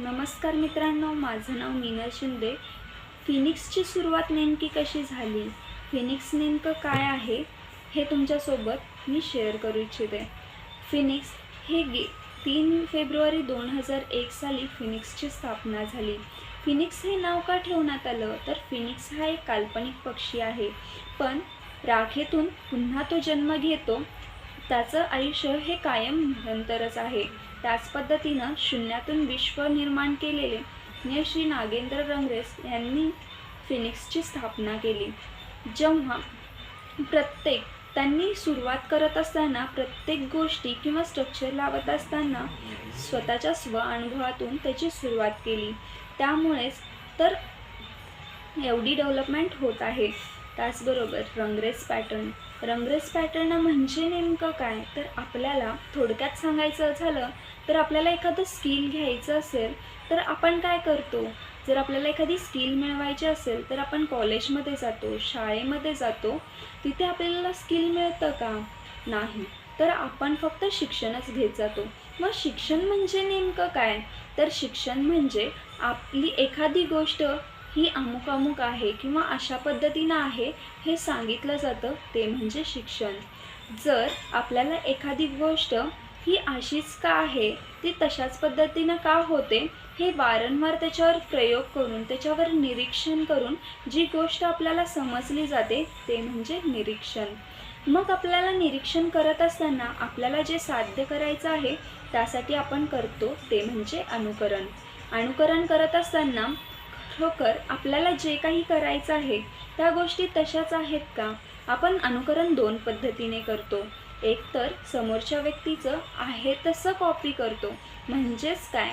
नमस्कार मित्रांनो, माझं नाव मीना शिंदे. फिनिक्सची सुरुवात नेमकी कशी झाली, फिनिक्स नेमकं काय आहे हे तुमच्यासोबत मी शेअर करू इच्छिते. फिनिक्स हे 3 फेब्रुवारी 2001 साली फिनिक्सची स्थापना झाली. फिनिक्स हे नाव का ठेवण्यात आलं, तर फिनिक्स हा एक काल्पनिक पक्षी आहे, पण राखेतून पुन्हा तो जन्म घेतो. त्याचं आयुष्य हे कायम निरंतरच आहे. त्याच पद्धतीनं शून्यातून विश्व निर्माण केलेले श्री नागेंद्र रंगरेस यांनी फिनिक्सची स्थापना केली. जेव्हा त्यांनी सुरुवात करत असताना प्रत्येक गोष्टी किंवा स्ट्रक्चर लावत असताना स्वतःच्या अनुभवातून त्याची सुरुवात केली. त्यामुळेच तर एवढी डेव्हलपमेंट होत आहे. त्याचबरोबर रंगरेस पॅटर्न म्हणजे नेमकं काय, तर आपल्याला थोडक्यात सांगायचं झालं तर आपल्याला एखादं स्किल घ्यायचं असेल तर आपण काय करतो, जर आपल्याला एखादी स्किल मिळवायची असेल तर आपण कॉलेजमध्ये जातो, शाळेमध्ये जातो. तिथे आपल्याला स्किल मिळतं का? नाही. तर आपण फक्त शिक्षणच घेत जातो. मग शिक्षण म्हणजे नेमकं काय, तर शिक्षण म्हणजे आपली एखादी गोष्ट ही अमुक आहे किंवा अशा पद्धतीनं आहे हे सांगितलं जातं, ते म्हणजे शिक्षण. जर आपल्याला एखादी गोष्ट ही अशीच का आहे, ती तशाच पद्धतीनं का होते, हे वारंवार त्याच्यावर प्रयोग करून, त्याच्यावर निरीक्षण करून जी गोष्ट आपल्याला समजली जाते ते म्हणजे निरीक्षण. मग आपल्याला निरीक्षण करत असताना आपल्याला जे साध्य करायचं आहे त्यासाठी आपण करतो ते म्हणजे अनुकरण करत असताना खरोखर आपल्याला जे काही करायचं आहे त्या गोष्टी तशाच आहेत का? आपण अनुकरण 2 पद्धतीने करतो. एक तर समोरच्या व्यक्तीचं आहे तसं कॉपी करतो. म्हणजेच काय,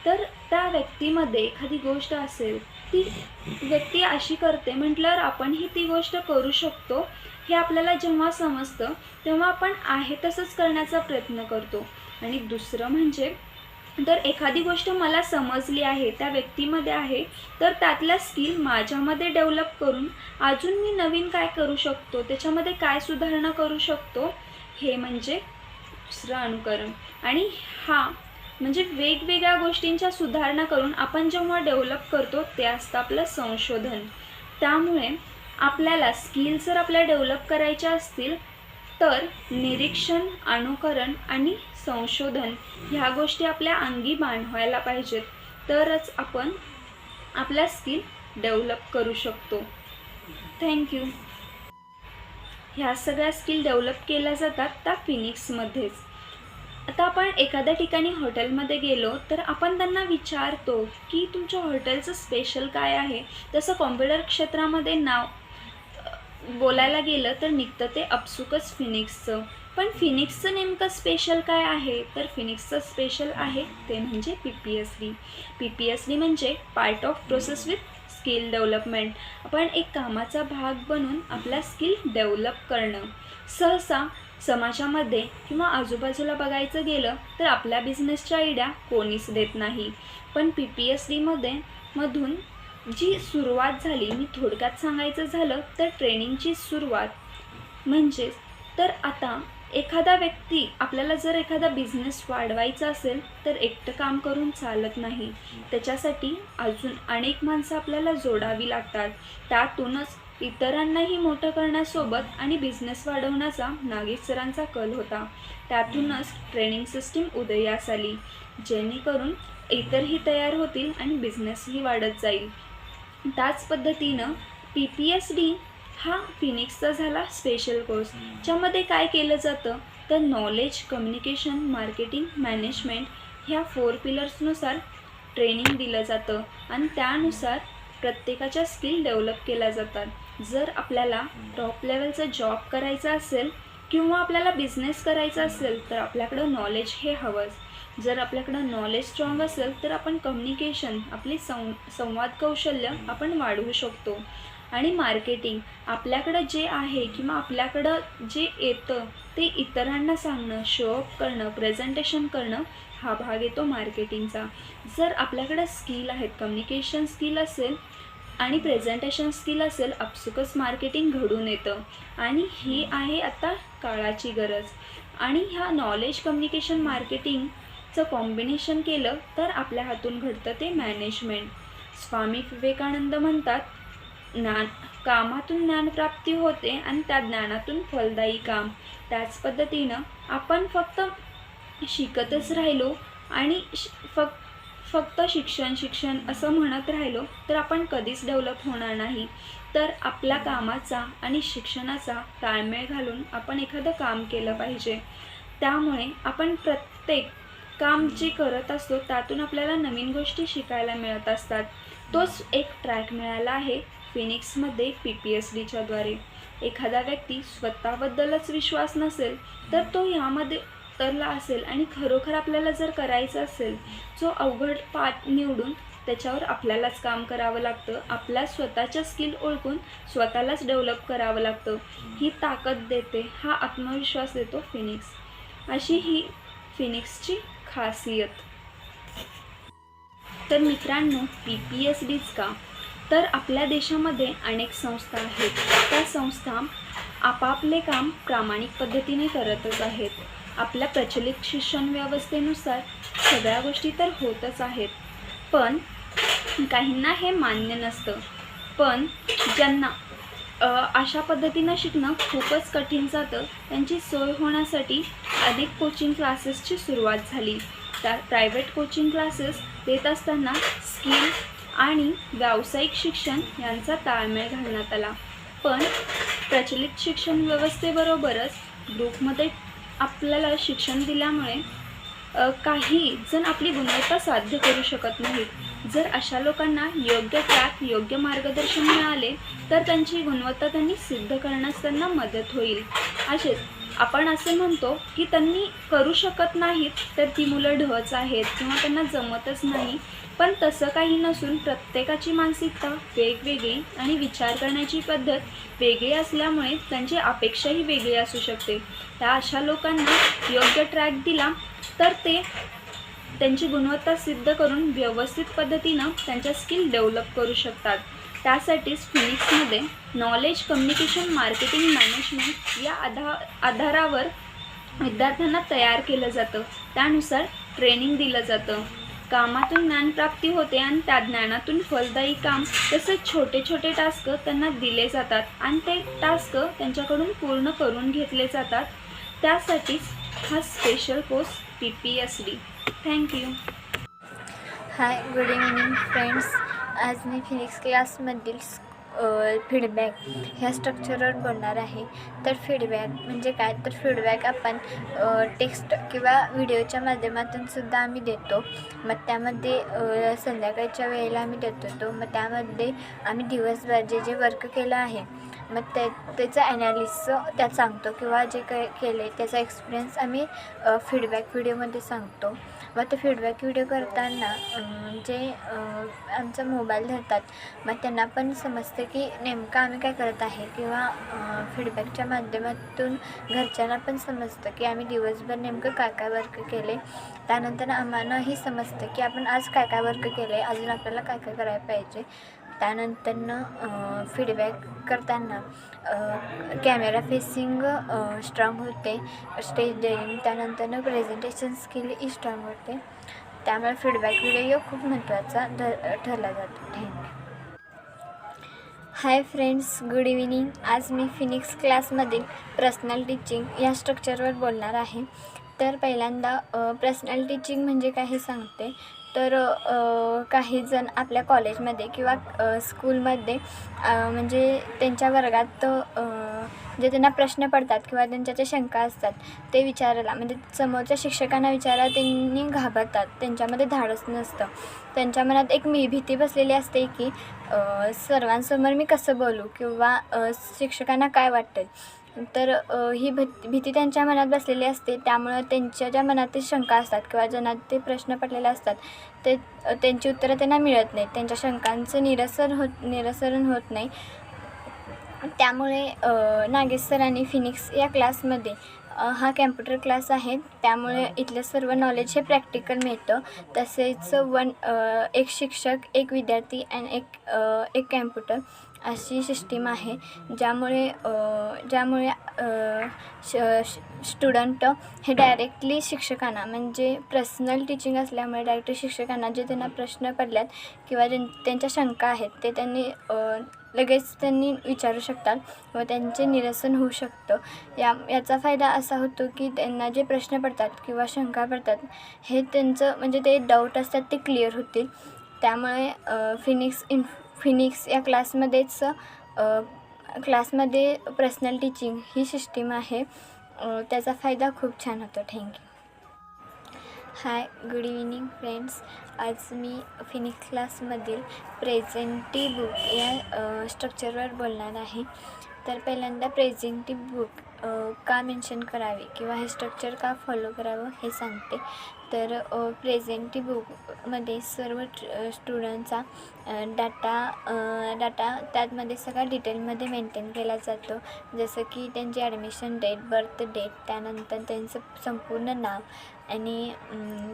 तर त्या व्यक्तीमध्ये एखादी गोष्ट असेल, ती व्यक्ती अशी करते म्हटल्यावर आपणही ती गोष्ट करू शकतो हे आपल्याला जेव्हा समजतं तेव्हा आपण आहे तसंच करण्याचा प्रयत्न करतो. आणि दुसरं म्हणजे, तर एखादी गोष्ट मला समजली आहे, त्या व्यक्तीमध्ये आहे, तर त्यातल्या स्किल माझ्यामध्ये डेव्हलप करून अजून मी नवीन काय करू शकतो, त्याच्यामध्ये काय सुधारणा करू शकतो, हे म्हणजे दुसरं अनुकरण. आणि हा म्हणजे वेगवेगळ्या गोष्टींच्या सुधारणा करून आपण जेव्हा डेव्हलप करतो ते असतं आपलं संशोधन. त्यामुळे आपल्याला स्किल जर आपल्याला डेव्हलप करायच्या असतील तर निरीक्षण, अनुकरण आणि संशोधन ह्या गोष्टी आपल्या अंगी बाणवायला पाहिजेत, तरच आपण आपला स्किल डेव्हलप करू शकतो. थँक्यू. ह्या सगळ्या स्किल डेव्हलप केल्या जातात त्या फिनिक्समध्येच. आता आपण एखाद्या ठिकाणी हॉटेलमध्ये गेलो तर आपण त्यांना विचारतो की तुमच्या हॉटेलचं स्पेशल काय आहे. तसं कॉम्प्युटर क्षेत्रामध्ये नाव बोलायला गेलं तर निघतं ते आपसुकच फिनिक्सचं. पण फिनिक्सचं नेमकं स्पेशल काय आहे, तर फिनिक्सचं स्पेशल आहे ते म्हणजे PPSD म्हणजे part of process with skill development. आपण एक कामाचा भाग बनून आपला स्किल डेव्हलप करणं. सहसा समाजामध्ये किंवा आजूबाजूला बघायचं गेलं तर आपल्या बिझनेसच्या आयडिया कोणीच देत नाही. पण PPSD मधून जी सुरुवात झाली, मी थोडक्यात सांगायचं झालं तर ट्रेनिंगची सुरुवात म्हणजेच, तर आता एखादा व्यक्ती आपल्याला जर एखादा बिझनेस वाढवायचा असेल तर एकटं काम करून चालत नाही. त्याच्यासाठी अजून अनेक माणसं आपल्याला जोडावी लागतात. त्यातूनच इतरांनाही मोठं करण्यासोबत आणि बिझनेस वाढवण्याचा नागेश सरांचा कल होता. त्यातूनच ट्रेनिंग सिस्टीम उदयास आली, जेणेकरून इतरही तयार होतील आणि बिझनेसही वाढत जाईल. त्याच पद्धतीनं PPSD हा फिनिक्सचा झाला स्पेशल कोर्स, ज्यामध्ये काय केलं जातं, तर नॉलेज, कम्युनिकेशन, मार्केटिंग, मॅनेजमेंट ह्या 4 पिलर्सनुसार ट्रेनिंग दिलं जातं आणि त्यानुसार प्रत्येकाच्या स्किल डेव्हलप केल्या जातात. जर आपल्याला टॉप लेवलचा जॉब करायचा असेल किंवा आपल्याला बिझनेस करायचा असेल तर आपल्याकडं नॉलेज हे हवंच. जर आपल्याकडं नॉलेज स्ट्रॉंग असेल तर आपण कम्युनिकेशन, आपली संवाद कौशल्य आपण वाढवू शकतो. आणि मार्केटिंग, आपल्याकडं जे आहे किंवा आपल्याकडं जे येतं ते इतरांना सांगणं, शो अप करणं, प्रेझेंटेशन करणं, हा भाग येतो मार्केटिंगचा. जर आपल्याकडं स्किल आहेत, कम्युनिकेशन स्किल असेल आणि प्रेझेंटेशन स्किल असेल, आपसुकच मार्केटिंग घडून येतं. आणि ही आहे आता काळाची गरज. आणि ह्या नॉलेज, कम्युनिकेशन, मार्केटिंग चं कॉम्बिनेशन केलं तर आपल्या हातून घडतं ते मॅनेजमेंट. स्वामी विवेकानंद म्हणतात, कामातून ज्ञानप्राप्ती होते आणि त्या ज्ञानातून फलदायी काम. त्याच पद्धतीनं आपण फक्त शिकतच राहिलो आणि फक्त शिक्षण असं म्हणत राहिलो तर आपण कधीच डेव्हलप होणार नाही. तर आपल्या कामाचा आणि शिक्षणाचा ताळमेळ घालून आपण एखादं काम केलं पाहिजे. त्यामुळे आपण प्रत्येक काम जे करत असतो त्यातून आपल्याला नवीन गोष्टी शिकायला मिळत असतात. तोच एक ट्रॅक मिळाला आहे फिनिक्समध्ये PPSDच्या द्वारे. एखादा व्यक्ती स्वतःबद्दलच विश्वास नसेल तर तो ह्यामध्ये उतरला असेल आणि खरोखर आपल्याला जर करायचं असेल, जो अवघड पाठ निवडून त्याच्यावर आपल्यालाच काम करावं लागतं. आपल्या स्वतःच्या स्किल ओळखून स्वतःलाच डेव्हलप करावं लागतं. ही ताकद देते, हा आत्मविश्वास देतो फिनिक्स. अशी ही फिनिक्सची खासियत. तर मित्रांनो, PPSDच का? तर आपल्या देशामध्ये अनेक संस्था आहेत. त्या संस्था आपापले काम प्रामाणिक पद्धतीने करतच आहेत. आपल्या प्रचलित शिक्षण व्यवस्थेनुसार सगळ्या गोष्टी तर होतच आहेत, पण काहींना हे मान्य नसतं. पण ज्यांना अशा पद्धतीनं शिकणं खूपच कठीण जातं, त्यांची सोय होण्यासाठी अनेक कोचिंग क्लासेसची सुरुवात झाली. त्या प्रायव्हेट कोचिंग क्लासेस देत असताना स्किल आणि व्यावसायिक शिक्षण यांचा ताळमेळ घालण्यात आला. पण प्रचलित शिक्षण व्यवस्थेबरोबरच ग्रुपमध्ये आपल्याला शिक्षण दिल्यामुळे काही जण आपली गुणवत्ता साध्य करू शकत नाहीत. जर अशा लोकांना योग्य ट्रॅक, योग्य मार्गदर्शन मिळाले तर त्यांची गुणवत्ता त्यांनी सिद्ध करण्यास त्यांना मदत होईल. असेच आपण असे म्हणतो की त्यांनी करू शकत नाहीत तर ती मुलं ढच आहेत किंवा त्यांना जमतच नाही. पण तसं काही नसून प्रत्येकाची मानसिकता वेगवेगळी आणि विचार करण्याची पद्धत वेगळी असल्यामुळे त्यांची अपेक्षाही वेगळी असू शकते. त्या अशा लोकांना योग्य ट्रॅक दिला तर ते त्यांची गुणवत्ता सिद्ध करून व्यवस्थित पद्धतीनं त्यांच्या स्किल डेव्हलप करू शकतात. त्यासाठीच फिनिक्समध्ये नॉलेज, कम्युनिकेशन, मार्केटिंग, मॅनेजमेंट या आधारावर विद्यार्थ्यांना तयार केलं जातं. त्यानुसार ट्रेनिंग दिलं जातं. कामातून ज्ञानप्राप्ती होते आणि त्या ज्ञानातून फलदायी काम, तसेच छोटे छोटे टास्क त्यांना दिले जातात आणि ते टास्क त्यांच्याकडून पूर्ण करून घेतले जातात. त्यासाठीच हा स्पेशल कोर्स PPSD. थँक्यू. हाय, गुड इव्हनिंग फ्रेंड्स. आज मी फिनिक्स क्लासमधील फीडबॅक ह्या स्ट्रक्चरवर बोलणार आहे. तर फीडबॅक म्हणजे काय? तर फीडबॅक आपण टेक्स्ट किंवा व्हिडिओच्या माध्यमातून सुद्धा आम्ही देतो. मग त्यामध्ये संध्याकाळच्या वेळेला आम्ही देतो. मग त्यामध्ये आम्ही दिवसभर जे वर्क केलं आहे मग त्याचं ॲनालिसिस त्यात सांगतो किंवा जे काही केलं आहे त्याचा एक्सपिरियन्स आम्ही फीडबॅक व्हिडिओमध्ये सांगतो. मग ते फीडबॅक व्हिडिओ करताना जे आमचा मोबाईल धरतात मग त्यांना पण समजते की नेमकं आम्ही काय करत आहे किंवा फीडबॅकच्या माध्यमातून घरच्यांना पण समजतं की आम्ही दिवसभर नेमकं काय काय वर्क केले. त्यानंतर आम्हालाही समजतं की आपण आज काय काय वर्क केलं आहे, अजून आपल्याला काय काय करायला पाहिजे. त्यानंतरनं फीडबॅक करताना कॅमेरा फेसिंग स्ट्रॉंग होते, स्टेज डेअरिंग, त्यानंतरनं प्रेझेंटेशन स्किलही स्ट्रॉंग होते. त्यामुळे फीडबॅक व्हिडिओ खूप महत्त्वाचा ठरला जातो. Thank you. Hi friends, good evening. आज मी फिनिक्स क्लासमधील पर्सनल टीचिंग या स्ट्रक्चरवर बोलणार आहे. तर पहिल्यांदा पर्सनल टीचिंग म्हणजे काय हे सांगते. तर काही जण आपल्या कॉलेजमध्ये किंवा स्कूलमध्ये म्हणजे त्यांच्या वर्गात जे त्यांना प्रश्न पडतात किंवा त्यांच्या ज्या शंका असतात ते विचारायला, म्हणजे समोरच्या शिक्षकांना विचारायला त्यांनी घाबरतात. त्यांच्यामध्ये धाडस नसतं. त्यांच्या मनात एक भीती बसलेली असते की सर्वांसमोर मी कसं बोलू किंवा शिक्षकांना काय वाटेल. तर ही भीती त्यांच्या मनात बसलेली असते. त्यामुळं त्यांच्या ज्या मनात ते शंका असतात किंवा ज्यांना ते प्रश्न पडलेले असतात ते त्यांची उत्तरं त्यांना मिळत नाहीत. त्यांच्या शंकांचं निरसन होत नाही. त्यामुळे नागेश सरांनी फिनिक्स या क्लासमध्ये हा कॅम्प्युटर क्लास आहे. त्यामुळे इथलं सर्व नॉलेज हे प्रॅक्टिकल मिळतं. तसेच एक शिक्षक, एक विद्यार्थी आणि एक कॅम्प्युटर अशी सिस्टीम आहे, ज्यामुळे स्टुडंट हे डायरेक्टली शिक्षकांना, म्हणजे पर्सनल टीचिंग असल्यामुळे डायरेक्टली शिक्षकांना जे त्यांना प्रश्न पडल्यात किंवा त्यांच्या शंका आहेत ते लगेच त्यांनी विचारू शकतात व त्यांचे निरसन होऊ शकतं. याचा फायदा असा होतो की त्यांना जे प्रश्न पडतात किंवा शंका पडतात हे त्यांचं म्हणजे ते डाऊट असतात ते क्लिअर होतील. त्यामुळे फिनिक्स या क्लासमध्ये पर्सनल टीचिंग ही सिस्टीम आहे. त्याचा फायदा खूप छान होतो. थँक्यू. हाय, गुड इव्हिनिंग फ्रेंड्स. आज मी फिनिक्स क्लासमधील प्रेझेंटी बुक या स्ट्रक्चरवर बोलणार आहे. तर पहिल्यांदा प्रेझेंटी बुक का मेन्शन करावे किंवा हे स्ट्रक्चर का फॉलो करावं हे सांगते. तर प्रेझेंटी बुकमध्ये सर्व स्टुडंटचा डाटा त्यामध्ये सगळा डिटेलमध्ये मेंटेन केला जातो. जसं की त्यांची ॲडमिशन डेट, बर्थ डेट, त्यानंतर त्यांचं संपूर्ण नाव आणि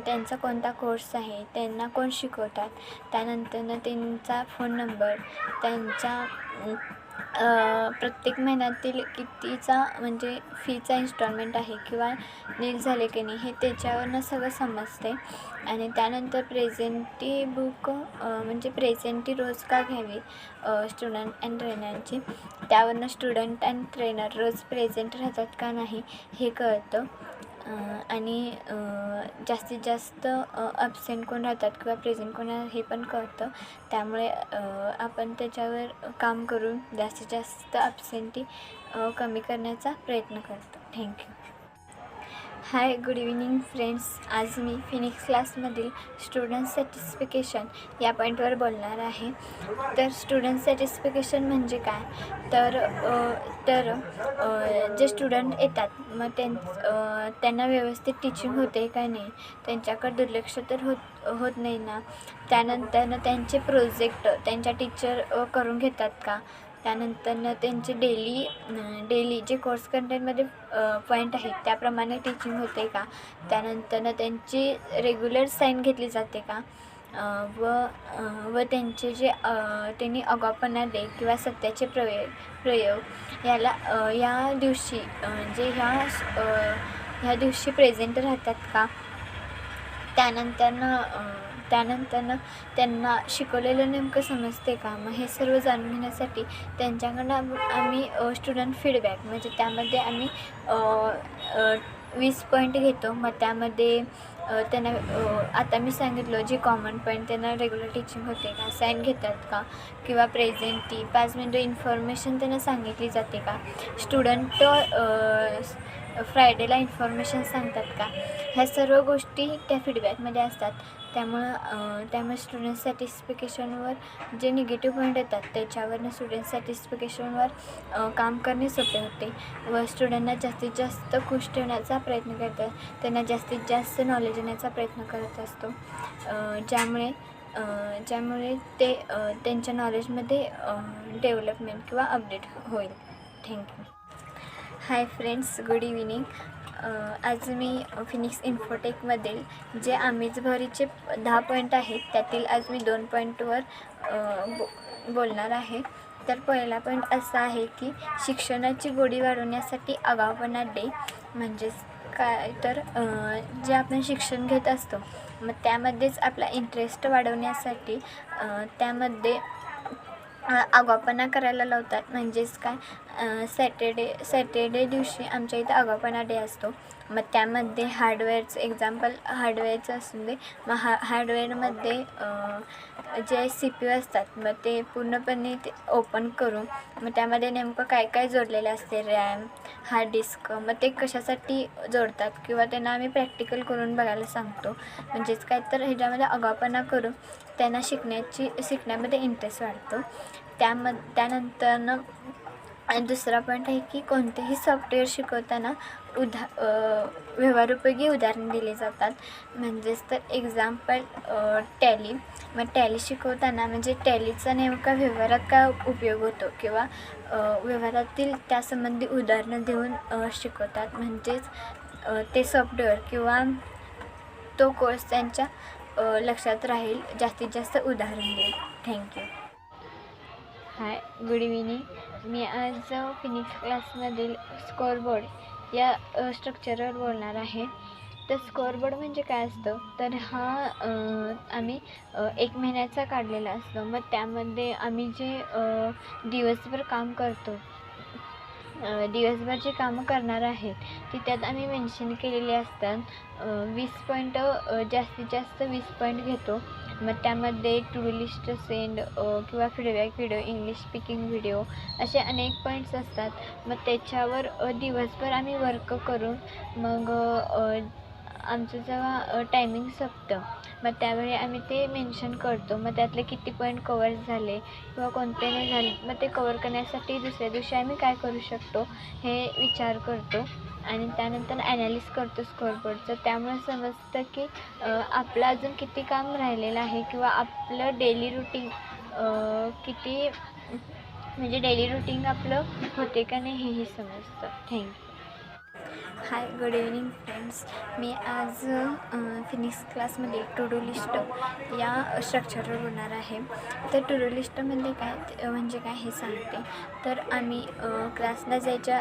त्यांचा कोणता कोर्स आहे, त्यांना कोण शिकवतात, त्यानंतर त्यांचा फोन नंबर, त्यांचा प्रत्येक महिन्यातील कितीचा म्हणजे फीचा इन्स्टॉलमेंट आहे किंवा नील झाले की नाही हे त्याच्यावरनं सगळं समजते. आणि त्यानंतर प्रेझेंटी बुक म्हणजे प्रेझेंटी रोज का घ्यावी स्टुडंट अँड ट्रेनरची, त्यावरनं स्टुडंट अँड ट्रेनर रोज प्रेझेंट राहतात का नाही हे कळतं. आणि जास्तीत जास्त ॲब्सेंट कोण राहतात किंवा प्रेझेंट कोण राहतात हे पण कळतं. त्यामुळे आपण त्याच्यावर काम करून जास्तीत जास्त ॲब्सेंटी कमी करण्याचा प्रयत्न करतो. थँक्यू. हाय, गुड इव्हिनिंग फ्रेंड्स. आज मी फिनिक्स क्लासमधील स्टुडंट सॅटिस्फिकेशन या पॉईंटवर बोलणार आहे. तर स्टुडंट सॅटिस्फिकेशन म्हणजे काय, तर जे स्टुडंट येतात मग त्यांना व्यवस्थित टीचिंग होते का नाही, त्यांच्याकडे दुर्लक्ष तर होत नाही ना, त्यानंतर त्यांचे प्रोजेक्ट त्यांच्या टीचर करून घेतात का, त्यानंतर त्यांचे डेली जे कोर्स कंटेंटमध्ये पॉईंट आहेत त्याप्रमाणे टीचिंग होते का, त्यानंतर त्यांची रेग्युलर साईन घेतली जाते का, व त्यांचे जे त्यांनी आगाऊपणा दे किंवा सत्याचे प्रयोग या दिवशी म्हणजे ह्या दिवशी प्रेझेंट राहतात का, त्यानंतर त्यांना शिकवलेलं नेमकं समजते का. मग हे सर्व जाणून घेण्यासाठी त्यांच्याकडनं आम्ही स्टुडंट फीडबॅक म्हणजे त्यामध्ये आम्ही 20 पॉईंट घेतो. मग त्यामध्ये त्यांना आता मी सांगितलं जे कॉमन पॉईंट, त्यांना रेग्युलर टीचिंग होते का, साईन घेतात का, किंवा प्रेझेंटी 5 मिनिटं इन्फॉर्मेशन त्यांना सांगितली जाते का, स्टुडंट फ्रायडेला इन्फॉर्मेशन सांगतात का, ह्या सर्व गोष्टी त्या फीडबॅकमध्ये असतात. त्यामुळे स्टुडंट सॅटिस्फिकेशनवर जे निगेटिव्ह पॉईंट येतात त्याच्यावरनं स्टुडंट सॅटिस्फिकेशनवर काम करणे सोपे होते व स्टुडंटना जास्तीत जास्त खुश ठेवण्याचा प्रयत्न करतात, त्यांना जास्तीत जास्त नॉलेज देण्याचा प्रयत्न करत असतो, ज्यामुळे ते त्यांच्या नॉलेजमध्ये डेव्हलपमेंट किंवा अपडेट होईल. Thank you. Hi friends, good evening. आज मी फिनिक्स इन्फोटेकमधील जे आमिष भरीचे 10 पॉईंट आहेत त्यातील आज मी 2 पॉईंटवर बोलणार आहे. तर पहिला पॉईंट असा आहे की शिक्षणाची गोडी वाढवण्यासाठी आगाऊपणा डे. म्हणजेच काय, तर जे आपण शिक्षण घेत असतो मग त्यामध्येच आपला इंटरेस्ट वाढवण्यासाठी त्यामध्ये आगाऊपणा करायला लावतात. म्हणजेच काय, सॅटर्डे दिवशी आमच्या इथं आगाऊपणा डे असतो. मग त्यामध्ये हार्डवेअरचं असून दे, मग हार्डवेअरमध्ये जे CPU असतात मग ते पूर्णपणे ते ओपन करून मग त्यामध्ये नेमकं काय काय जोडलेलं असते, रॅम, हार्ड डिस्क, मग ते कशासाठी जोडतात किंवा त्यांना आम्ही प्रॅक्टिकल करून बघायला सांगतो. म्हणजेच काय, तर ह्याच्यामध्ये आगाऊपणा करून त्यांना शिकण्यामध्ये इंटरेस्ट वाढतो. त्यानंतर दुसरा पॉईंट आहे की कोणतेही सॉफ्टवेअर शिकवताना व्यवहारोपयोगी उदाहरण दिले जातात. म्हणजेच तर एक्झाम्पल टॅली. मग टॅली शिकवताना म्हणजे टॅलीचा नेमका व्यवहारात काय उपयोग होतो किंवा व्यवहारातील त्यासंबंधी उदाहरणं देऊन शिकवतात. म्हणजेच ते सॉफ्टवेअर किंवा तो कोर्स त्यांच्या लक्षात राहील, जास्तीत जास्त उदाहरण देईल. थँक्यू. हाय, गुड इव्हिनिंग. मी आज फिनिक्स क्लासमधील स्कोअरबोर्ड या स्ट्रक्चरवर बोलणार आहे. तर स्कोअरबोर्ड म्हणजे काय असतं, तर हा आम्ही 1 महिन्याचा काढलेला असतो. मग त्यामध्ये आम्ही जे दिवसभर काम करतो, दिवसभर जे कामं करणार आहेत ती त्यात आम्ही मेन्शन केलेली असतात. 20 पॉईंट, जास्तीत जास्त 20 पॉईंट घेतो. मग त्यामध्ये टू डू लिस्ट सेंड किंवा feedback video, English speaking video असे अनेक पॉईंट्स असतात. मग त्याच्यावर दिवसभर आम्ही वर्क करून मग आमचं जेव्हा टायमिंग संपतं मग त्यावेळी आम्ही ते मेन्शन करतो. मग त्यातले किती पॉईंट कवर झाले किंवा कोणते नाही झाले, मग ते कवर करण्यासाठी दुसऱ्या दिवशी आम्ही काय करू शकतो हे विचार करतो आणि त्यानंतर ॲनालिस करतो स्कोअरबोर्डचं. त्यामुळे समजतं की आपलं अजून किती काम राहिलेलं आहे किंवा आपलं डेली रुटीन किती, म्हणजे डेली रुटीन आपलं होते का नाही हेही समजतं. थँक्यू. हाय, गुड इव्हिनिंग फ्रेंड्स. मी आज फिनिक्स क्लासमध्ये टू डू लिस्ट या स्ट्रक्चरवर बोलणार आहे. तर टू डू लिस्टमध्ये काय म्हणजे काय हे सांगते. तर आम्ही क्लासला जायच्या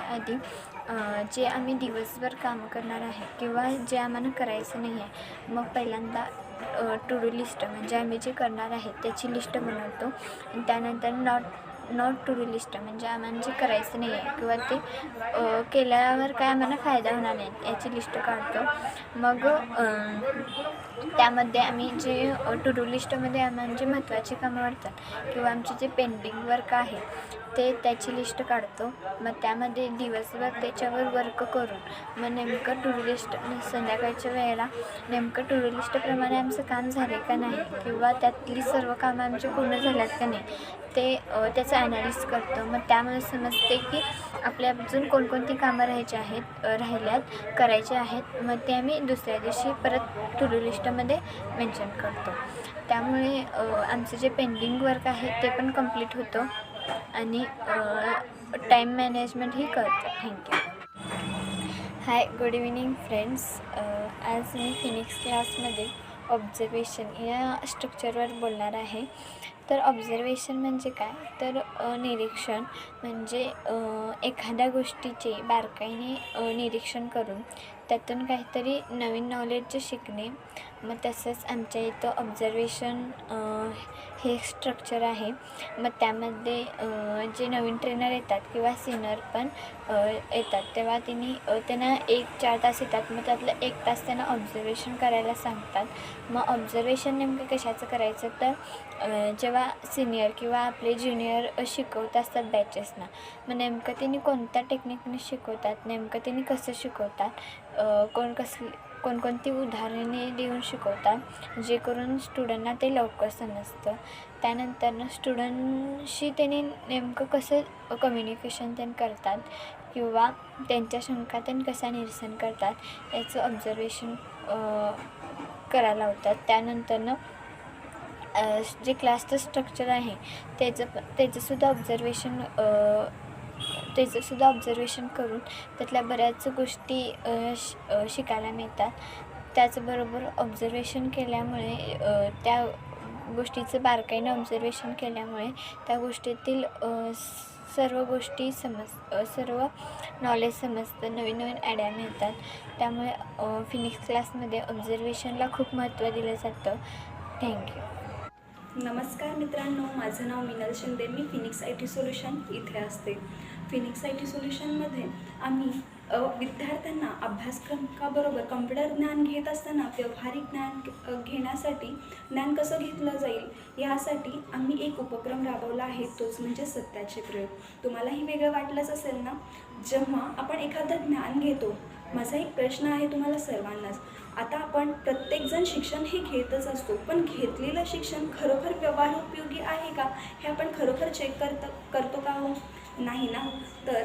आधी जे आम्ही दिवसभर कामं करणार आहे किंवा जे आम्हाला करायचं नाही आहे, मग पहिल्यांदा टू डू लिस्ट म्हणजे आम्ही जे करणार आहे त्याची लिस्ट बनवतो आणि त्यानंतर नॉट टू डू लिस्ट म्हणजे आम्हाला जे करायचं नाही आहे किंवा ते केल्यावर काय आम्हाला फायदा होणार नाही याची लिस्ट काढतो. मग त्यामध्ये आम्ही जे टू डू लिस्टमध्ये आम्हाला जे महत्त्वाची कामं वाटतात किंवा आमचे जे पेंडिंग वर्क आहे त्याची लिस्ट काढतो. मग त्यामध्ये दिवसभर त्याच्यावर वर्क करून मग नेमकं टू डू लिस्ट संध्याकाळच्या वेळेला नेमकं टू डू लिस्टप्रमाणे आमचं काम झाले का नाही किंवा त्यातली सर्व कामं आमची पूर्ण झाल्यात का नाही ते त्याचं ॲनालिस करतो. मग त्यामुळे समजते की आपल्या अजून कोणकोणती कामं करायचे आहेत. मग ते आम्ही दुसऱ्या दिवशी परत टू डू लिस्टमध्ये मेन्शन करतो. त्यामुळे आमचं जे पेंडिंग वर्क आहे ते पण कंप्लीट होतं आणि टाईम मॅनेजमेंटही करतो. थँक्यू. हाय, गुड इव्हिनिंग फ्रेंड्स. आज मी फिनिक्स क्लासमध्ये ऑब्झर्वेशन या स्ट्रक्चरवर बोलणार आहे. तर ऑब्झर्वेशन म्हणजे काय, तर निरीक्षण म्हणजे एखाद्या गोष्टीचे बारकाईने निरीक्षण करून त्यातून काहीतरी नवीन नॉलेज शिकणे. मग तसंच आमच्या इथं ऑब्झर्वेशन हे स्ट्रक्चर आहे. मग त्यामध्ये जे नवीन ट्रेनर येतात किंवा सिनियर पण येतात तेव्हा त्यांना 4 तास येतात. मग त्यातलं 1 तास त्यांना ऑब्झर्वेशन करायला सांगतात. मग ऑब्झर्वेशन नेमकं कशाचं करायचं, तर जेव्हा सिनियर किंवा आपले ज्युनियर शिकवत असतात बॅचेसना, मग नेमकं त्यांनी कोणत्या टेक्निकने शिकवतात, नेमकं त्यांनी कसं शिकवतात, कोणकोणती उदाहरणे देऊन शिकवतात जे करून स्टुडंटना ते लवकर समजतं. त्यानंतर स्टुडंटशी त्यांनी नेमकं कसं कम्युनिकेशन त्यांनी करतात किंवा त्यांच्या शंका त्यांनी कसा निरसन करतात याचं ऑब्झर्वेशन करायला लावतात. त्यानंतर जे क्लासचं स्ट्रक्चर आहे त्याचंसुद्धा ऑब्झर्वेशन करून त्यातल्या बऱ्याच गोष्टी शिकायला मिळतात. त्याचबरोबर ऑब्झर्वेशन केल्यामुळे त्या गोष्टीचं बारकाईनं ऑब्झर्वेशन केल्यामुळे त्या गोष्टीतील सर्व गोष्टी सर्व नॉलेज समजतं, नवीन आयडिया मिळतात. त्यामुळे फिनिक्स क्लासमध्ये ऑब्झर्वेशनला खूप महत्त्व दिलं जातं. थँक्यू. नमस्कार मित्रांनो, माझं नाव मिनल शिंदे. मी फिनिक्स IT सोल्युशन इथे असते. फिनिक्स IT सोल्युशनमध्ये आम्ही विद्यार्थ्यांना अभ्यासक्रमाबरोबर कम्प्युटर ज्ञान घेत असताना व्यावहारिक ज्ञान घेण्यासाठी ज्ञान कसं घेतलं जाईल यासाठी आम्ही एक उपक्रम राबवला आहे, तोच म्हणजे सत्याचे प्रयोग. तुम्हालाही वेगळं वाटलंच असेल ना. जेव्हा आपण एखादं ज्ञान घेतो, माझा एक प्रश्न आहे तुम्हाला सर्वांनाच. आता आपण प्रत्येकजण शिक्षण हे घेतच असतो, पण घेतलेलं शिक्षण खरोखर व्यवहारोपयोगी आहे का हे आपण खरोखर चेक करतो का हो? नाही ना. तर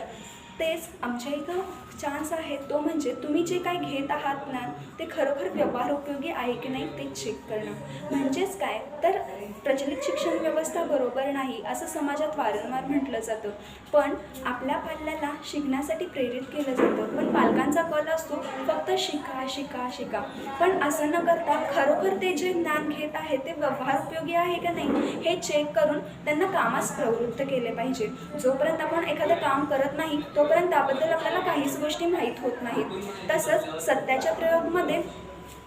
तेच आमच्या इथं चान्स आहे तो म्हणजे तुम्ही जे काय घेत आहात ना ते खरोखर व्यवहार उपयोगी आहे की नाही ते चेक करणं. म्हणजेच काय तर प्रचलित शिक्षण व्यवस्था बरोबर नाही असं समाजात वारंवार म्हटलं जातं, पण आपल्या पाल्याला शिकण्यासाठी प्रेरित केलं जातं. पण पालकांचा कल असतो फक्त शिका शिका शिका, पण असं न करता खरोखर ते जे ज्ञान घेत आहे ते व्यवहार उपयोगी आहे का नाही हे चेक करून त्यांना कामास प्रवृत्त केले पाहिजे. जोपर्यंत आपण एखादं काम करत नाही तोपर्यंत त्याबद्दल आपल्याला काहीच गोष्टी माहीत होत नाहीत. तसंच सध्याच्या प्रयोगमध्ये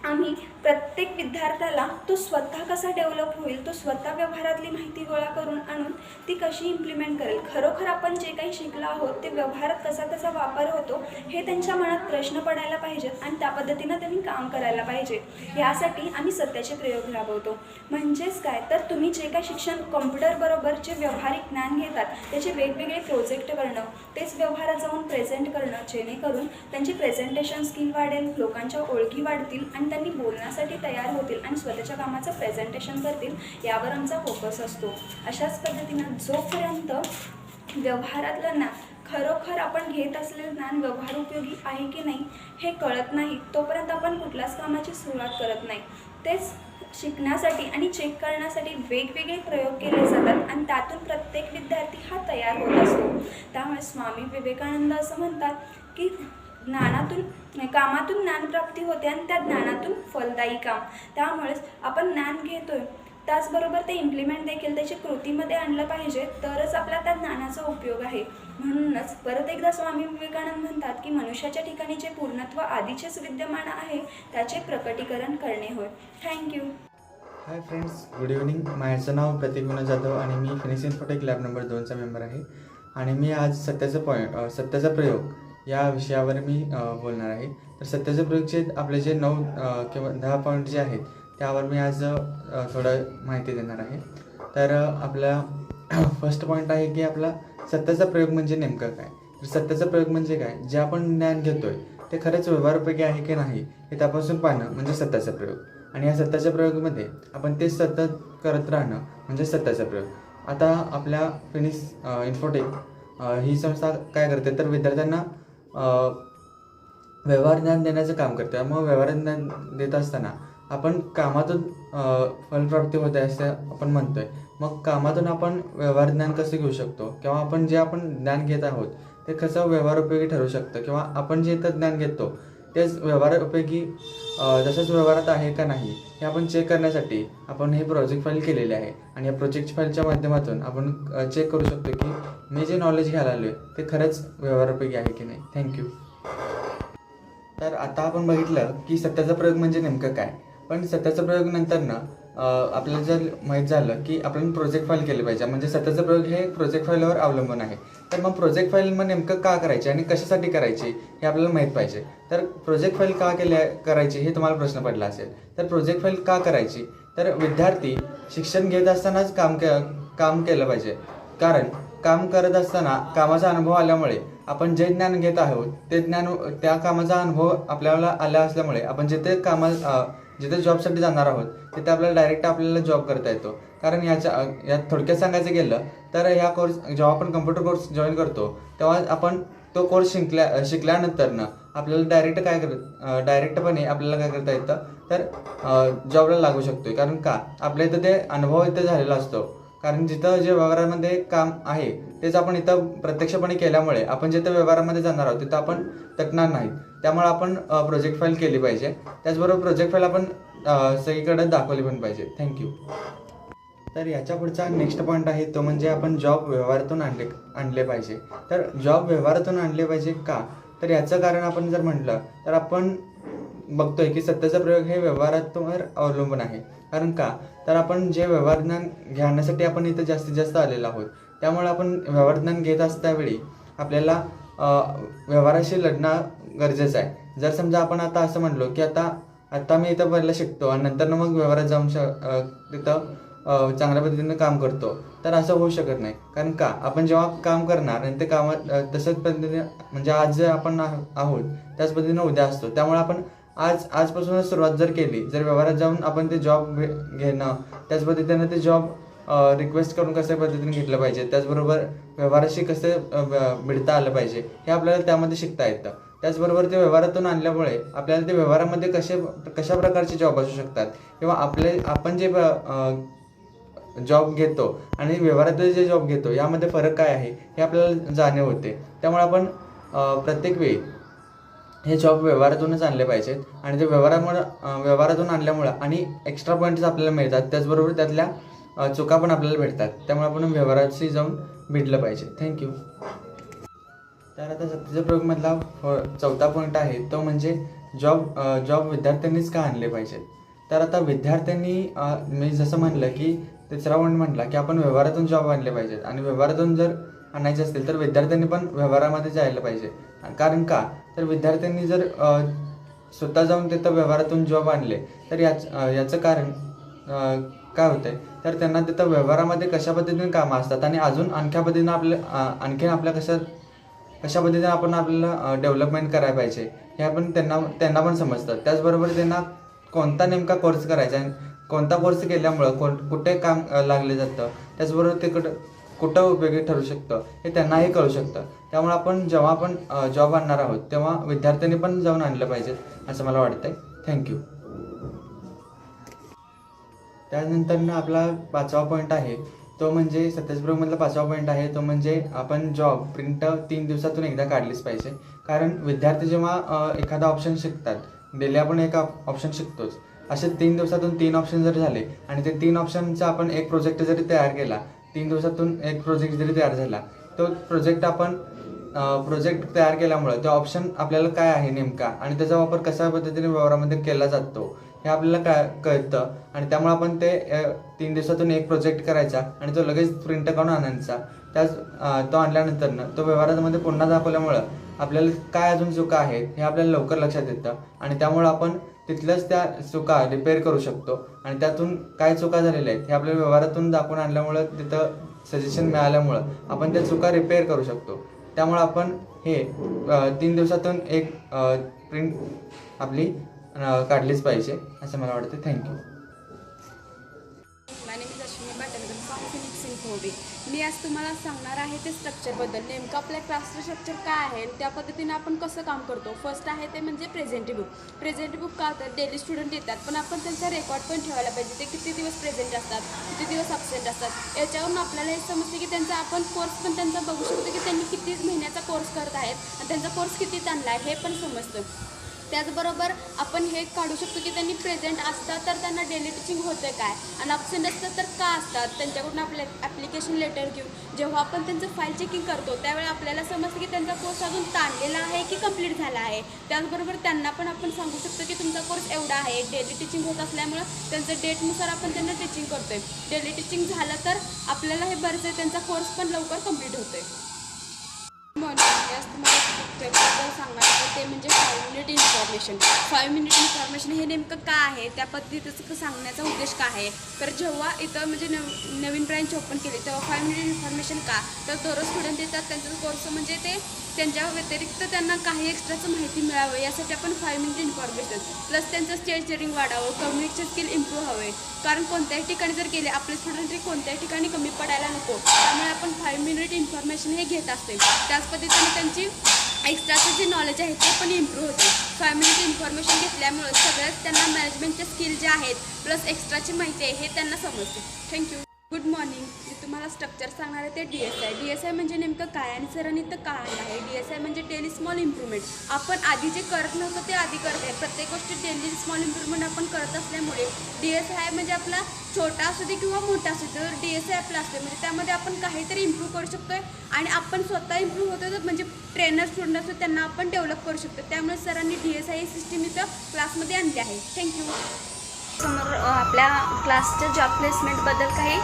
आम्ही प्रत्येक विद्यार्थ्याला तो स्वतः कसा डेव्हलप होईल, तो स्वतः व्यवहारातली माहिती गोळा करून आणून ती कशी इम्प्लिमेंट करेल, खरोखर आपण जे काही शिकलो आहोत ते व्यवहारात कसा त्याचा वापर होतो हे त्यांच्या मनात प्रश्न पडायला पाहिजेत आणि त्या पद्धतीनं त्यांनी काम करायला पाहिजे. यासाठी आम्ही सत्याचे प्रयोग राबवतो. म्हणजेच काय तर तुम्ही जे काही शिक्षण कॉम्प्युटरबरोबर जे व्यावहारिक ज्ञान घेतात त्याचे वेगवेगळे प्रोजेक्ट करणं, तेच व्यवहारात जाऊन प्रेझेंट करणं, जेणेकरून त्यांची प्रेझेंटेशन स्किल वाढेल, लोकांच्या ओळखी वाढतील आणि त्यांनी बोलण्यासाठी तयार होतील आणि स्वतःच्या कामाचं प्रेझेंटेशन करतील, यावर आमचा फोकस असतो. अशाच पद्धतीनं जोपर्यंत व्यवहारातलं ज्ञान खरोखर आपण घेत असलेलं ज्ञान व्यवहार उपयोगी आहे की नाही हे कळत नाही तोपर्यंत आपण कुठल्याच कामाची सुरुवात करत नाही. तेच शिकण्यासाठी आणि चेक करण्यासाठी वेगवेगळे प्रयोग केले जातात आणि त्यातून प्रत्येक विद्यार्थी हा तयार होत असतो. त्यामुळे स्वामी विवेकानंद असं म्हणतात की कामातून ज्ञानप्राप्ती होते आणि त्या ज्ञानातून फलदायी काम. त्यामुळेच आपण ज्ञान घेतोय त्याचबरोबर ते इम्प्लिमेंट देखील त्याची कृतीमध्ये आणलं पाहिजे, तरच आपल्या त्या ज्ञानाचा उपयोग आहे. म्हणूनच परत एकदा स्वामी विवेकानंद म्हणतात की मनुष्याच्या ठिकाणी जे पूर्णत्व आधीचेच विद्यमान आहे त्याचे प्रकटीकरण करणे होय. Thank you. Hi friends, good evening. माझं नाव प्रतीक विनोद जाधव आणि मी फिनिक्स इन्फोटेक लॅब नंबर 2चा मेंबर आहे. आणि मी आज सत्याचा प्रयोग या विषयावर मी बोलणार आहे. तर सत्याचे प्रयोगचे आपले जे 9 किंवा 10 पॉईंट जे आहेत त्यावर मी आज थोडं माहिती देणार आहे. तर आपला फर्स्ट पॉईंट आहे की आपला सत्याचा प्रयोग म्हणजे नेमकं काय. तर सत्याचा प्रयोग म्हणजे काय, जे आपण ज्ञान घेतोय ते खरंच व्यवहारोपयोगी आहे की नाही हे तपासून पाहणं म्हणजे सत्याचा प्रयोग. आणि या सत्याच्या प्रयोगामध्ये आपण ते सतत करत राहणं म्हणजे सत्याचा प्रयोग. आता आपल्या फिनिक्स इन्फोटेक ही संस्था काय करते तर विद्यार्थ्यांना व्यवहार ज्ञान देण्याचं काम करते. मग व्यवहार ज्ञान देत असताना आपण कामातून फलप्राप्ती होते असं आपण म्हणतोय. मग कामातून आपण व्यवहार ज्ञान कसं घेऊ शकतो किंवा आपण जे ज्ञान घेत आहोत ते कसं व्यवहार उपयोगी ठरू शकतं किंवा आपण जे इथं ज्ञान घेतो तेच व्यवहार उपयोगी तसंच व्यवहारात आहे का नाही हे आपण चेक करण्यासाठी आपण हे प्रोजेक्ट फाईल केलेले आहे. आणि या प्रोजेक्ट फाईलच्या माध्यमातून आपण चेक करू शकतो की मी जे नॉलेज घ्यायला आलो आहे ते खरंच व्यवहार उपयोगी आहे की नाही. थँक्यू. तर आता आपण बघितलं की सत्याचा प्रयोग म्हणजे नेमकं काय. पण सत्याचा प्रयोग नंतरनं आपल्याला जर माहीत झालं की आपण प्रोजेक्ट फाईल केले पाहिजे, म्हणजे सत्याचा प्रयोग हे प्रोजेक्ट फाईलवर अवलंबून आहे. तर मग प्रोजेक्ट फाईल मग नेमकं का करायची आणि कशासाठी करायची हे आपल्याला माहीत पाहिजे. तर प्रोजेक्ट फाईल का करायची हे तुम्हाला प्रश्न पडला असेल. तर प्रोजेक्ट फाईल का करायची तर विद्यार्थी शिक्षण घेत असतानाच काम केलं पाहिजे. कारण काम करत असताना कामाचा अनुभव आल्यामुळे आपण जे ज्ञान घेत आहोत ते ज्ञान त्या कामाचा अनुभव आपल्याला आला असल्यामुळे आपण जिथे जॉबसाठी जाणार आहोत तिथे आपल्याला जॉब करता येतो. कारण यात थोडक्यात सांगायचं गेलं तर ह्या कोर्स जेव्हा आपण कम्प्युटर कोर्स जॉईन करतो तेव्हा आपण तो कोर्स शिकल्यानंतरनं आपल्याला डायरेक्टपणे आपल्याला काय करता येतं तर जॉबला लागू शकतो. कारण का आपल्या इथं ते अनुभव इथं झालेला असतो. कारण जिथं जे व्यवहारामध्ये काम आहे तेच आपण इथं प्रत्यक्षपणे केल्यामुळे आपण जिथं व्यवहारामध्ये जाणार आहोत तिथं आपण तटणार नाही. त्यामुळे आपण प्रोजेक्ट फाईल केली पाहिजे. त्याचबरोबर प्रोजेक्ट फाईल आपण सगळीकडे दाखवली पण पाहिजे. थँक्यू. तर याच्या पुढचा नेक्स्ट पॉईंट आहे तो म्हणजे आपण जॉब व्यवहारातून आणले पाहिजे. तर जॉब व्यवहारातून आणले पाहिजे का तर याचं कारण आपण जर म्हटलं तर आपण बघतोय की सत्याचा प्रयोग हे व्यवहारावर अवलंबून आहे. कारण का तर आपण जे व्यवहार ज्ञान घेण्यासाठी आपण इथं जास्तीत जास्त आलेलो आहोत. त्यामुळे आपण व्यवहार ज्ञान घेत असतावेळी आपल्याला व्यवहाराशी लढणं गरजेचं आहे. जर समजा आपण आता असं म्हणलो की आता मी इथं पहिलं शिकतो आणि नंतर मग व्यवहारात जाऊन तिथं चांगल्या पद्धतीनं काम करतो तर असं होऊ शकत नाही. कारण का आपण जेव्हा काम करणार आणि ते कामात तसंच पद्धतीने म्हणजे आज जे आपण आहोत त्याच पद्धतीनं उद्या असतो. त्यामुळे आपण आजपासूनच सुरुवात जर केली, जर व्यवहारात जाऊन आपण ते जॉब घेणं त्याच पद्धतीनं ते जॉब रिक्वेस्ट करून कशा पद्धतीने घेतलं पाहिजे, त्याचबरोबर व्यवहाराशी कसं भिडता आलं पाहिजे हे आपल्याला त्यामध्ये शिकता येतं. त्याचबरोबर ते व्यवहारातून आणल्यामुळे आपल्याला ते व्यवहारामध्ये कशा प्रकारचे जॉब असू शकतात किंवा आपण जे जॉब घेतो आणि व्यवहारातले जे जॉब घेतो यामध्ये फरक काय आहे हे आपल्याला जाणीव होते. त्यामुळे आपण प्रत्येक वेळी हे जॉब व्यवहारातूनच आणले पाहिजेत आणि ते व्यवहारातून आणल्यामुळं आणि एक्स्ट्रा पॉईंट्स आपल्याला मिळतात, त्याचबरोबर त्यातल्या चुका पण आपल्याला भेटतात. त्यामुळे आपण व्यवहाराशी जाऊन भिडलं पाहिजे. थँक्यू. तर आता सत्याच्या प्रयोगमधला चौथा पॉईंट आहे तो म्हणजे जॉब विद्यार्थ्यांनीच का आणले पाहिजेत. तर आता विद्यार्थ्यांनी मी जसं म्हणलं की तिसरा पॉईंट म्हटला की आपण व्यवहारातून जॉब आणले पाहिजेत आणि व्यवहारातून जर आणायचे असतील तर विद्यार्थ्यांनी पण व्यवहारामध्ये जायला पाहिजे. कारण का तर विद्यार्थ्यांनी जर स्वतः जाऊन तिथं व्यवहारातून जॉब आणले तर याचं कारण काय होतं आहे तर त्यांना तिथं व्यवहारामध्ये कशा पद्धतीने कामं असतात आणि अजून आणखीन आपल्या कशा पद्धतीने आपण आपल्याला डेव्हलपमेंट करायला पाहिजे हे आपण त्यांना पण समजतं. त्याचबरोबर त्यांना कोणता नेमका कोर्स करायचा आहे, कोणता कोर्स केल्यामुळं कुठे काम लागले जातं, त्याचबरोबर ते कुठं उपयोगी ठरू शकतं हे त्यांनाही कळू शकतं. त्यामुळे आपण जेव्हा आपण जॉब आणणार आहोत तेव्हा विद्यार्थ्यांनी पण जाऊन आणलं पाहिजे असं मला वाटतंय. थँक्यू. त्यानंतर आपला पाचवा पॉईंट आहे तो म्हणजे सत्याच्या प्रयोगमधला पाचवा पॉईंट आहे तो म्हणजे आपण जॉब प्रिंट 3 दिवसातून एकदा काढलीच पाहिजे. कारण विद्यार्थी जेव्हा एखादा ऑप्शन शिकतात, डेली आपण एक ऑप्शन शिकतोच, असे 3 दिवसातून 3 ऑप्शन जर झाले आणि ते 3 ऑप्शनचा आपण एक प्रोजेक्ट जरी तयार केला, 3 दिवसातून एक प्रोजेक्ट जरी तयार झाला, तो प्रोजेक्ट तयार केल्यामुळं तो ऑप्शन आपल्याला काय आहे नेमका आणि त्याचा वापर कशा पद्धतीने व्यवहारामध्ये केला जातो हे आपल्याला कळतं. आणि त्यामुळे आपण ते 3 दिवसातून एक प्रोजेक्ट करायचा आणि तो लगेच प्रिंट काढून आणायचा. तो आणल्यानंतर तो व्यवहारामध्ये पुन्हा दाखवल्यामुळं आपल्याला काय अजून चुका आहेत हे आपल्याला लवकर लक्षात येतं आणि त्यामुळं आपण तिथल्याच त्या चुका रिपेअर करू शकतो. आणि त्यातून काय चुका झालेल्या आहेत हे आपल्याला व्यवहारातून दाखवून आणल्यामुळं तिथं सजेशन मिळाल्यामुळं आपण त्या चुका रिपेअर करू शकतो. त्यामुळं आपण हे 3 दिवसातून एक प्रिंट आपली काढलीच पाहिजे असं मला वाटतं. थँक्यू. मी आज तुम्हाला सांगणार आहे ते स्ट्रक्चरबद्दल. नेमकं आपल्या क्लासचं स्ट्रक्चर काय आहे आणि त्या पद्धतीने आपण कसं काम करतो. फर्स्ट आहे ते म्हणजे प्रेझेंटी बुक का तर डेली स्टुडंट येतात पण आपण त्यांचा रेकॉर्ड पण ठेवायला पाहिजे. ते किती दिवस प्रेझेंट असतात, किती दिवस ॲब्सेंट असतात, याच्यावरून आपल्याला हे समजते की त्यांचा आपण कोर्स पण त्यांचा बघू शकतो की त्यांनी किती महिन्याचा कोर्स करत आहेत आणि त्यांचा कोर्स किती चांगला आहे हे पण समजतं. त्याचबरोबर आपण हे काढू शकतो की त्यांनी प्रेझेंट असतात तर त्यांना डेली टीचिंग होतं काय आणि ॲब्सेंट असतात तर का असतात. त्यांच्याकडून आपलं ॲप्लिकेशन लेटर घेऊ जेव्हा आपण त्यांचं फाईल चेकिंग करतो त्यावेळी आपल्याला समजतं की त्यांचा कोर्स अजून ताणलेला आहे की कंप्लीट झाला आहे. त्याचबरोबर त्यांना पण आपण सांगू शकतो की तुमचा कोर्स एवढा आहे. डेली टीचिंग होत असल्यामुळं त्यांचं डेटनुसार आपण त्यांना टीचिंग करतो आहे. डेली टीचिंग झालं तर आपल्याला हे बरंच आहे त्यांचा कोर्स पण लवकर कंप्लीट होतो आहे. तुम्हाला स्ट्रक्चरबद्दल सांगणार आहे ते म्हणजे 5 मिनिट इन्फॉर्मेशन. 5 मिनिट इन्फॉर्मेशन हे नेमकं का आहे, त्या पद्धतीचं सांगण्याचा उद्देश काय आहे तर जेव्हा इथं म्हणजे नवीन ब्रँच ओपन केली तेव्हा 5 मिनिट इन्फॉर्मेशन का तर दररोज स्टुडंट येतात, त्यांचं कोर्स म्हणजे ते त्यांच्या व्यतिरिक्त त्यांना काही एक्स्ट्राचं माहिती मिळावं यासाठी आपण 5 मिनिट इन्फॉर्मेशन प्लस त्यांचं स्टेज डेअरिंग वाढावं, कम्युनिकेशन स्किल इम्प्रूव्ह हवे. कारण कोणत्याही ठिकाणी जर गेले आपले स्टुडंट हे कोणत्याही ठिकाणी कमी पडायला नको, त्यामुळे आपण 5 मिनिट इन्फॉर्मेशन हे घेत असते. त्याच पद्धतीने त्यांची एक्स्ट्राचं जे नॉलेज आहे ते पण इम्प्रूव्ह होते. 5 मिनिट इन्फॉर्मेशन घेतल्यामुळे सगळ्यात त्यांना मॅनेजमेंटचे स्किल जे आहेत प्लस एक्स्ट्राची माहिती आहे हे त्यांना समजते. थँक्यू. Good morning. मी तुम्हाला स्ट्रक्चर सांगणार आहे ते DSI म्हणजे नेमकं काय आणि सरांनी तर काय आहे. DSI म्हणजे डेली स्मॉल इम्प्रूव्हमेंट. आपण आधी जे करत नव्हतं ते आधी करत आहे. प्रत्येक गोष्टी डेली स्मॉल इम्प्रूव्हमेंट आपण करत असल्यामुळे DSI म्हणजे आपला छोटा असू दे किंवा मोठा असू दे तर DSI आपला असतो म्हणजे त्यामध्ये आपण काहीतरी इम्प्रूव्ह करू शकतो आहे आणि आपण स्वतः इम्प्रूव्ह होतो तर म्हणजे ट्रेनर स्टुडंट असतो त्यांना आपण डेव्हलप करू शकतो. त्यामुळे सरांनी DSI ही सिस्टीम इथं क्लासमध्ये आणली आहे. थँक्यू. समोर आपल्या क्लासच्या जॉब प्लेसमेंटबद्दल काही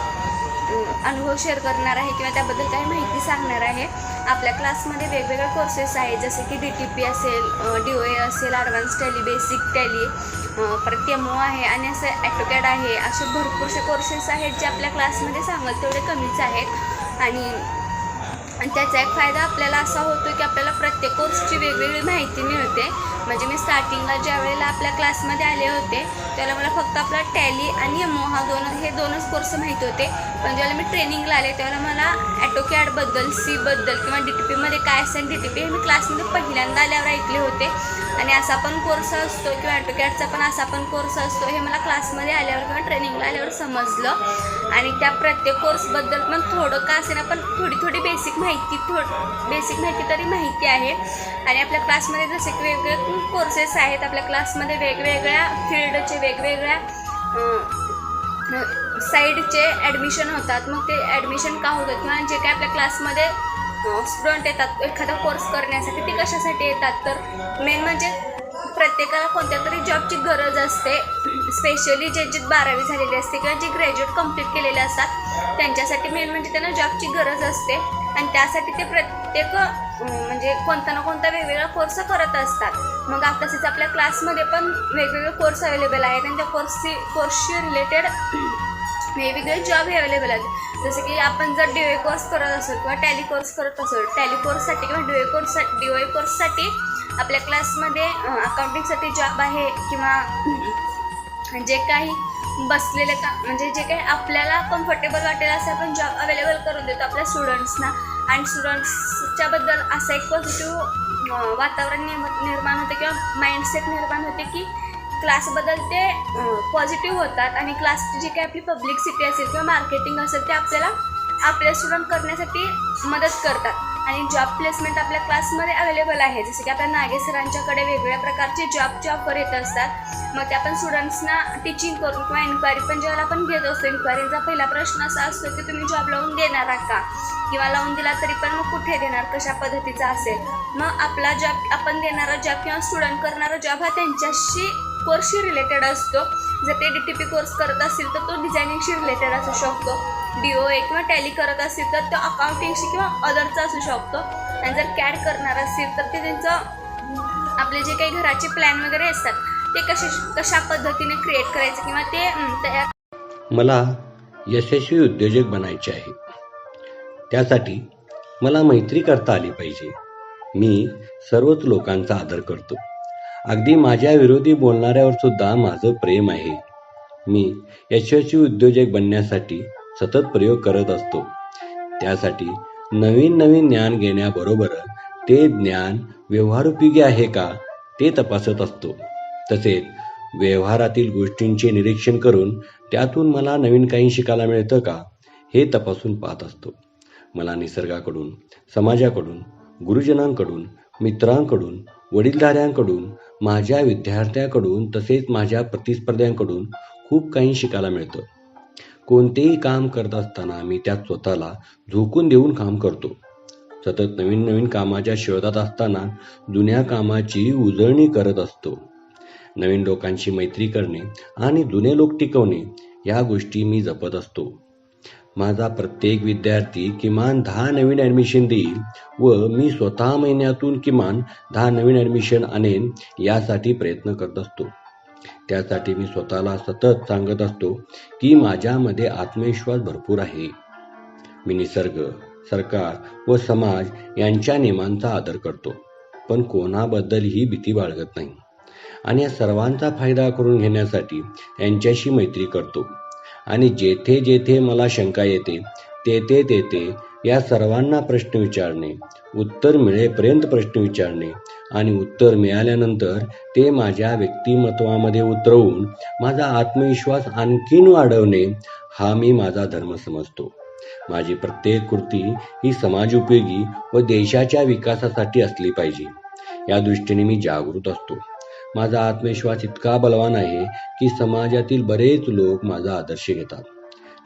अनुभव शेअर करणार आहे किंवा त्याबद्दल काही माहिती सांगणार आहे. आपल्या क्लासमध्ये वेगवेगळे कोर्सेस आहेत जसे की DTP असेल, DOA असेल, ॲडव्हान्स टॅली, बेसिक टॅली, परत TMO आहे आणि असं ॲटोकॅड आहे. असे भरपूरसे कोर्सेस आहेत जे आपल्या क्लासमध्ये सांगत तेवढे कमीच आहेत. आणि त्याचा एक फायदा आपल्याला असा होतो की आपल्याला प्रत्येक कोर्सची वेगवेगळी माहिती मिळते. म्हणजे मी स्टार्टिंगला ज्या वेळेला आपल्या क्लासमध्ये आले होते त्याला मला फक्त आपला टॅली आणि MO हे दोनच कोर्स माहीत होते. पण ज्यावेळेला मी ट्रेनिंगला आले त्यावेळेला मला ॲटोकॅडबद्दल सीबद्दल किंवा DTPमध्ये काय असेल DTP हे मी क्लासमध्ये पहिल्यांदा आल्यावर ऐकले होते. आणि असा पण कोर्स असतो किंवा ॲटोकॅडचा पण असा पण कोर्स असतो हे मला क्लासमध्ये आल्यावर किंवा ट्रेनिंगला आल्यावर समजलं. आणि त्या प्रत्येक कोर्सबद्दल पण थोडं का असेना पण थोडी बेसिक माहिती तरी माहिती आहे. आणि आपल्या क्लासमध्ये जसे की वेगवेगळे कोर्सेस आहेत, आपल्या क्लासमध्ये वेगवेगळ्या फील्डचे वेगवेगळ्या साईडचे ॲडमिशन होतात. मग ते ॲडमिशन का होतात किंवा जे काय आपल्या क्लासमध्ये स्टुडंट येतात एखादा कोर्स करण्यासाठी ते कशासाठी येतात, तर मेन म्हणजे प्रत्येकाला कोणत्या तरी जॉबची गरज असते. स्पेशली जे 12वी झालेली असते किंवा जे ग्रॅज्युएट कंप्लीट केलेले असतात त्यांच्यासाठी मेन म्हणजे त्यांना जॉबची गरज असते. आणि त्यासाठी ते प्रत्येक म्हणजे कोणता ना कोणता वेगवेगळा कोर्स करत असतात. मग तसेच आपल्या क्लासमध्ये पण वेगवेगळे कोर्स अवेलेबल आहेत आणि त्या कोर्सशी रिलेटेड वेगवेगळे जॉब हे अवेलेबल आहेत. जसं की आपण जर DOA कोर्स करत असेल किंवा टॅली कोर्स करत असेल, टॅली कोर्ससाठी किंवा DOA कोर्ससाठी आपल्या क्लासमध्ये अकाउंटिंगसाठी जॉब आहे किंवा जे काही बसलेले का म्हणजे जे काही आपल्याला कम्फर्टेबल वाटेल असं आपण जॉब अवेलेबल करून देतो आपल्या स्टुडंट्सना. आणि स्टुडंट्सच्याबद्दल असं एक पॉझिटिव्ह वातावरण निर्माण होते किंवा माइंडसेट निर्माण होते की क्लासबद्दल ते पॉझिटिव्ह होतात. आणि क्लासची जी काही आपली पब्लिसिटी असेल किंवा मार्केटिंग असेल ते आपल्याला आपले स्टुडंट करण्यासाठी मदत करतात. आणि जॉब प्लेसमेंट आपल्या क्लासमध्ये अवेलेबल आहे. जसं की आपल्या नागे सरांच्याकडे वेगवेगळ्या प्रकारचे जॉबचे ऑफर येत असतात. मग ते आपण स्टुडंट्सना टीचिंग करून किंवा इन्क्वायरी पण ज्यावेळेला आपण घेत असतो, इन्क्वायरीचा पहिला प्रश्न असा असतो की तुम्ही जॉब लावून देणार आहात का, किंवा लावून दिला तरी पण मग कुठे देणार, कशा पद्धतीचा असेल. मग आपला जॉब आपण देणारा जॉब किंवा स्टुडंट करणारा जॉब हा त्यांच्याशी कोर्सशी रिलेटेड असतो. जर ते DTP कोर्स करत असतील तर तो डिझायनिंगशी रिलेटेड असू शकतो. DOA किंवा टॅली करत असतील तर तो अकाउंटिंगशी किंवा अदरचा असू शकतो. आणि जर CAD करणार असतील तर ते त्यांचं आपले जे काही घराचे प्लॅन वगैरे असतात ते कशा पद्धतीने क्रिएट करायचं किंवा ते तयार. मला यशस्वी उद्योजक बनायचे आहे. त्यासाठी मला मैत्री करता आली पाहिजे. मी सर्वच लोकांचा आदर करतो. अगदी माझ्या विरोधी बोलणाऱ्यावर सुद्धा माझं प्रेम आहे. मी यशस्वी उद्योजक बनण्यासाठी सतत प्रयोग करत असतो. त्यासाठी नवीन ज्ञान घेण्याबरोबर ते ज्ञान व्यवहारोपयोगी आहे का ते तपासत असतो. तसेच व्यवहारातील गोष्टींचे निरीक्षण करून त्यातून मला नवीन काही शिकायला मिळतं का हे तपासून पाहत असतो. मला निसर्गाकडून, समाजाकडून, गुरुजनांकडून, मित्रांकडून, वडीलधाऱ्यांकडून, माझ्या विद्यार्थ्यांकडून तसेच माझ्या प्रतिस्पर्ध्यांकडून खूप काही शिकायला मिळतं. कोणतेही काम करत असताना मी त्यात स्वतःला झोकून देऊन काम करतो. सतत नवीन कामाच्या शोधात असताना जुन्या कामाची उजळणी करत असतो. नवीन लोकांशी मैत्री करणे आणि जुने लोक टिकवणे या गोष्टी मी जपत असतो. माझा प्रत्येक विद्यार्थी किमान 10 नवीन ॲडमिशन देईल व मी स्वतः महिन्यातून किमान 10 नवीन ॲडमिशन आणेन यासाठी प्रयत्न करत असतो. त्यासाठी मी स्वतःला सतत सांगत असतो की माझ्यामध्ये आत्मविश्वास भरपूर आहे. मी निसर्ग, सरकार व समाज यांच्या नियमांचा आदर करतो, पण कोणाबद्दलही भीती बाळगत नाही. आणि या सर्वांचा फायदा करून घेण्यासाठी यांच्याशी मैत्री करतो. आणि जेथे जेथे मला शंका येते तेथे या सर्वांना प्रश्न विचारणे, उत्तर मिळेपर्यंत प्रश्न विचारणे आणि उत्तर मिळाल्यानंतर ते माझ्या व्यक्तिमत्वामध्ये उतरवून माझा आत्मविश्वास आणखीन वाढवणे हा मी माझा धर्म समजतो. माझी प्रत्येक कृती ही समाजोपयोगी व देशाच्या विकासासाठी असली पाहिजे या दृष्टीने मी जागृत असतो. माझा आत्मविश्वास इतका बलवान आहे की समाजातील बरेच लोक माझा आदर्श घेतात.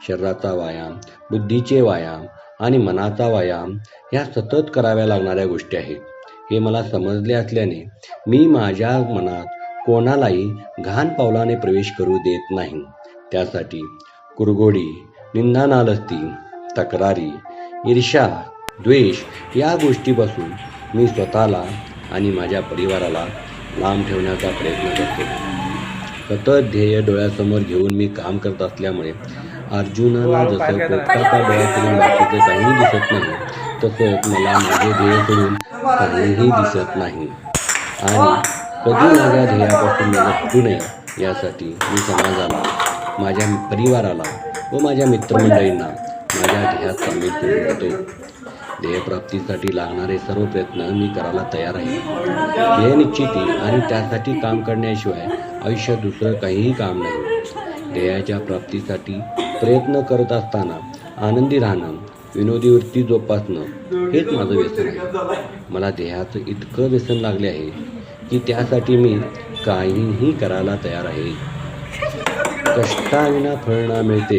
शरीराचा व्यायाम, बुद्धीचे व्यायाम आणि मनाचा व्यायाम ह्या सतत कराव्या लागणाऱ्या गोष्टी आहेत हे मला समजले असल्याने मी माझ्या मनात कोणालाही घाण पावलाने प्रवेश करू देत नाही. त्यासाठी कुरघोडी, निंदानालस्ती, तक्रारी, ईर्ष्या, द्वेष या गोष्टीपासून मी स्वतःला आणि माझ्या परिवाराला लांब ठेवण्याचा प्रयत्न करतो. सतत ध्येय डोळ्यासमोर घेऊन मी काम करत असल्यामुळे अर्जुनाला जसं पोपटाचा डोळा करून बाकीचं काही दिसत नाही तसंच मला माझे ध्येय सोडून काहीही दिसत नाही. आणि कधी माझ्या ध्येयापासून मी लपू नये यासाठी मी समाजाला, माझ्या परिवाराला व माझ्या मित्रमंडळींना माझ्या ध्येयात सामील करून घेतो. ध्येयप्राप्तीसाठी लागणारे सर्व प्रयत्न मी करायला तयार आहे. ध्येय निश्चिती आणि त्यासाठी काम करण्याशिवाय आयुष्यात दुसरं काहीही काम नाही. ध्येयाच्या प्राप्तीसाठी प्रयत्न करत असताना आनंदी राहणं, विनोदी वृत्ती जोपासणं हेच माझं व्यसन आहे. मला ध्येयाचं इतकं व्यसन लागले आहे की त्यासाठी मी काहीही करायला तयार आहे. कष्टाविना फळ ना मिळते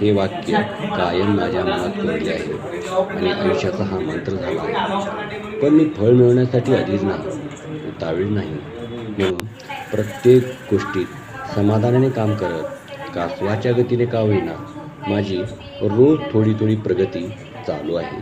हे वाक्य कायम माझ्या मनात कोरले आहे आणि आयुष्याचा हा मंत्र झाला आहे. पण मी फळ मिळवण्यासाठी आधीच नाही, उतावीळ नाही. म्हणून प्रत्येक गोष्टीत समाधानाने काम करत कासवाच्या गतीने का होईना माझी रोज थोडी थोडी प्रगती चालू आहे.